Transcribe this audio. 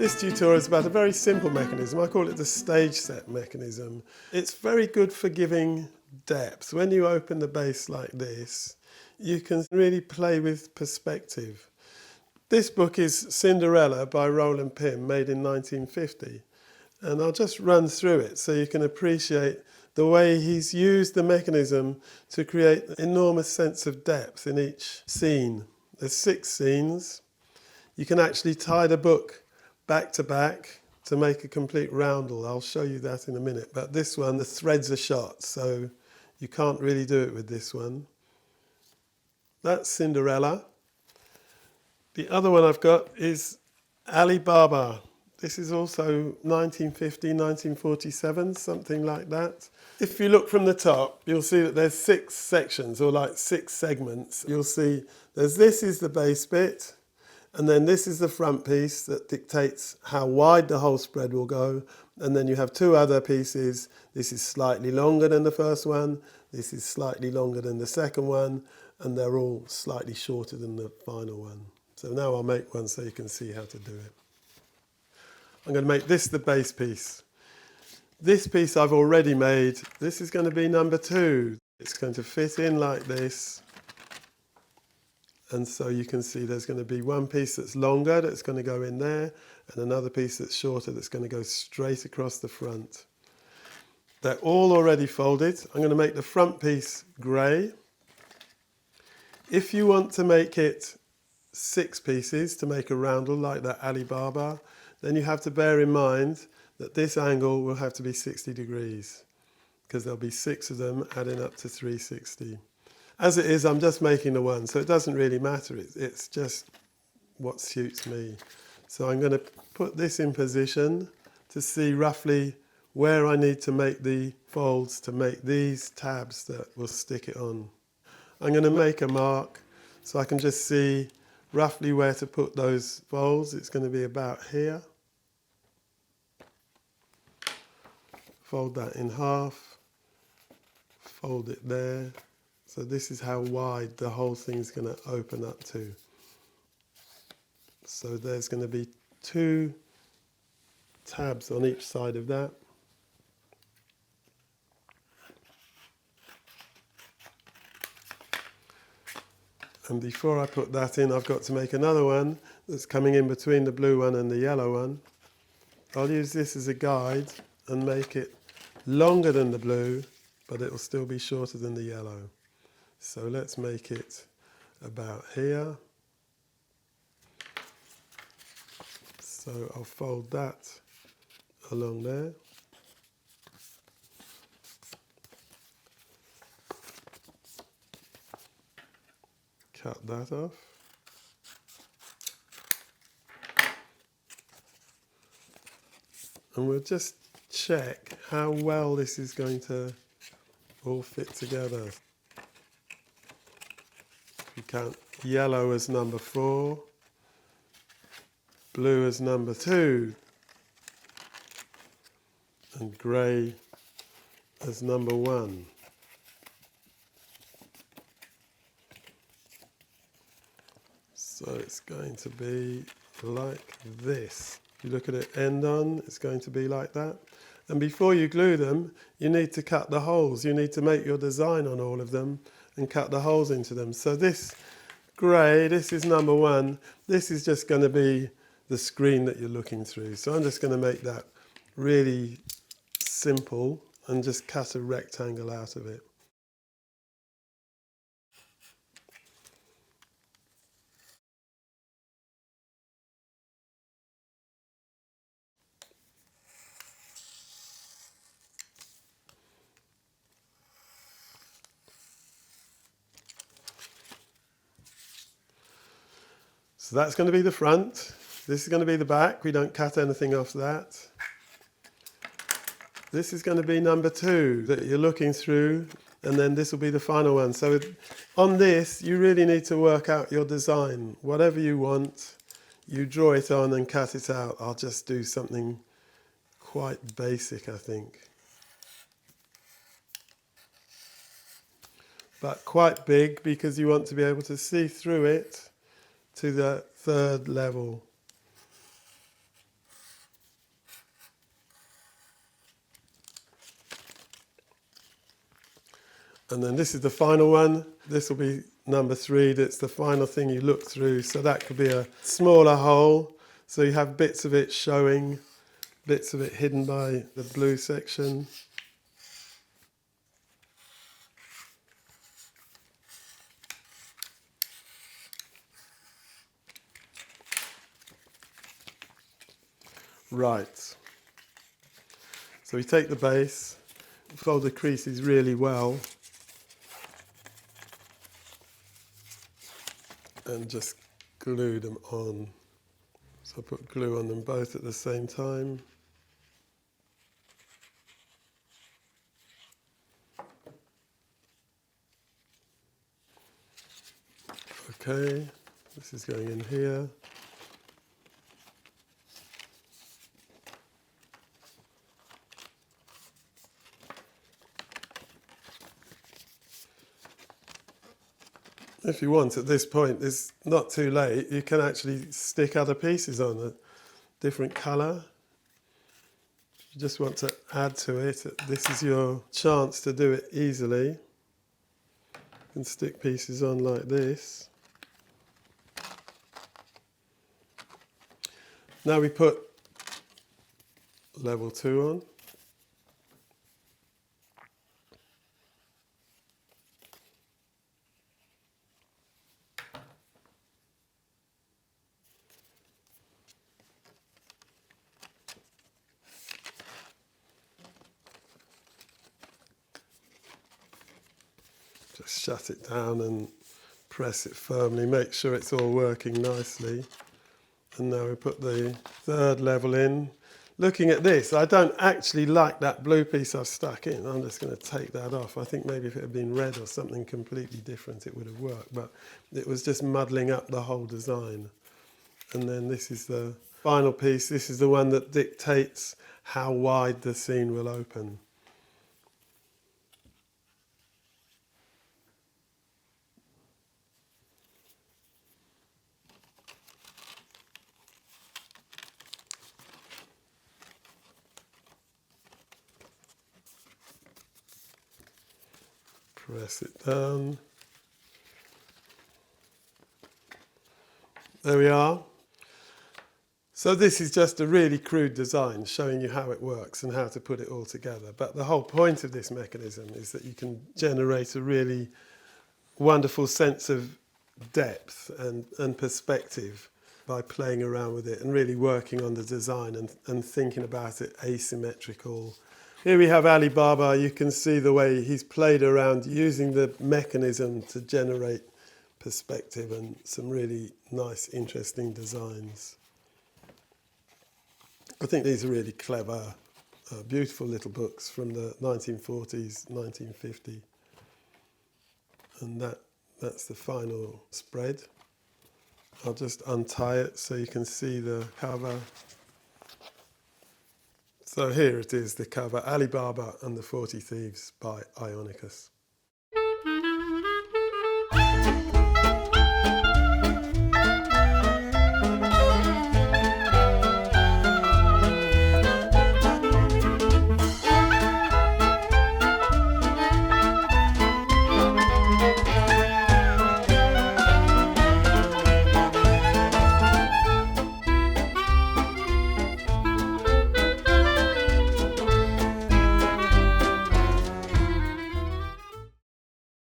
This tutorial is about a very simple mechanism. I call it the stage set mechanism. It's very good for giving depth. When you open the base like this, you can really play with perspective. This book is Cinderella by Roland Pym, made in 1950. And I'll just run through it so you can appreciate the way he's used the mechanism to create an enormous sense of depth in each scene. There's 6 scenes. You can actually tie the book back to make a complete roundel. I'll show you that in a minute. But this one, the threads are shot, so you can't really do it with this one. That's Cinderella. The other one I've got is Ali Baba. This is also 1950, 1947, something like that. If you look from the top, you'll see that there's 6 sections, or like 6 segments. You'll see this is the base bit, and then this is the front piece that dictates how wide the whole spread will go. And then you have 2 other pieces. This is slightly longer than the first one. This is slightly longer than the second one. And they're all slightly shorter than the final one. So now I'll make one so you can see how to do it. I'm going to make this the base piece. This piece I've already made. This is going to be number 2. It's going to fit in like this. And so you can see there's going to be one piece that's longer that's going to go in there, and another piece that's shorter that's going to go straight across the front. They're all already folded. I'm going to make the front piece grey. If you want to make it 6 pieces to make a roundel like that Ali Baba, then you have to bear in mind that this angle will have to be 60 degrees, because there'll be 6 of them adding up to 360. As it is, I'm just making the one, so it doesn't really matter. It's just what suits me. So I'm going to put this in position to see roughly where I need to make the folds to make these tabs that will stick it on. I'm going to make a mark so I can just see roughly where to put those folds. It's going to be about here. Fold that in half, fold it there. So this is how wide the whole thing's going to open up to. So there's going to be 2 tabs on each side of that. And before I put that in, I've got to make another one that's coming in between the blue one and the yellow one. I'll use this as a guide and make it longer than the blue, but it will still be shorter than the yellow. So let's make it about here. So I'll fold that along there. Cut that off. And we'll just check how well this is going to all fit together. We count yellow as number 4, blue as number 2, and grey as number 1. So it's going to be like this. If you look at it end on, it's going to be like that. And before you glue them, you need to cut the holes. You need to make your design on all of them and cut the holes into them. So this grey, this is number 1. This is just going to be the screen that you're looking through. So I'm just going to make that really simple and just cut a rectangle out of it. So that's going to be the front. This is going to be the back. We don't cut anything off that. This is going to be number 2 that you're looking through, and then this will be the final one. So on this, you really need to work out your design. Whatever you want, you draw it on and cut it out. I'll just do something quite basic, I think. But quite big, because you want to be able to see through it to the 3rd level. And then this is the final one. This will be number 3. That's the final thing you look through. So that could be a smaller hole. So you have bits of it showing, bits of it hidden by the blue section. Right. So we take the base, fold the creases really well, and just glue them on. So I put glue on them both at the same time. Okay, this is going in here. If you want, at this point, it's not too late, you can actually stick other pieces on a different colour. You just want to add to it. This is your chance to do it easily. You can stick pieces on like this. Now we put level 2 on. Just shut it down and press it firmly, make sure it's all working nicely. And now we put the 3rd level in. Looking at this, I don't actually like that blue piece I've stuck in. I'm just going to take that off. I think maybe if it had been red or something completely different, it would have worked. But it was just muddling up the whole design. And then this is the final piece. This is the one that dictates how wide the scene will open. Press it down. There we are. So this is just a really crude design showing you how it works and how to put it all together. But the whole point of this mechanism is that you can generate a really wonderful sense of depth and perspective by playing around with it and really working on the design and thinking about it asymmetrical. Here we have Ali Baba. You can see the way he's played around using the mechanism to generate perspective and some really nice, interesting designs. I think these are really clever, beautiful little books from the 1940s, 1950. And that's the final spread. I'll just untie it so you can see the cover. So here it is, the cover, Ali Baba and the 40 Thieves by Ionicus.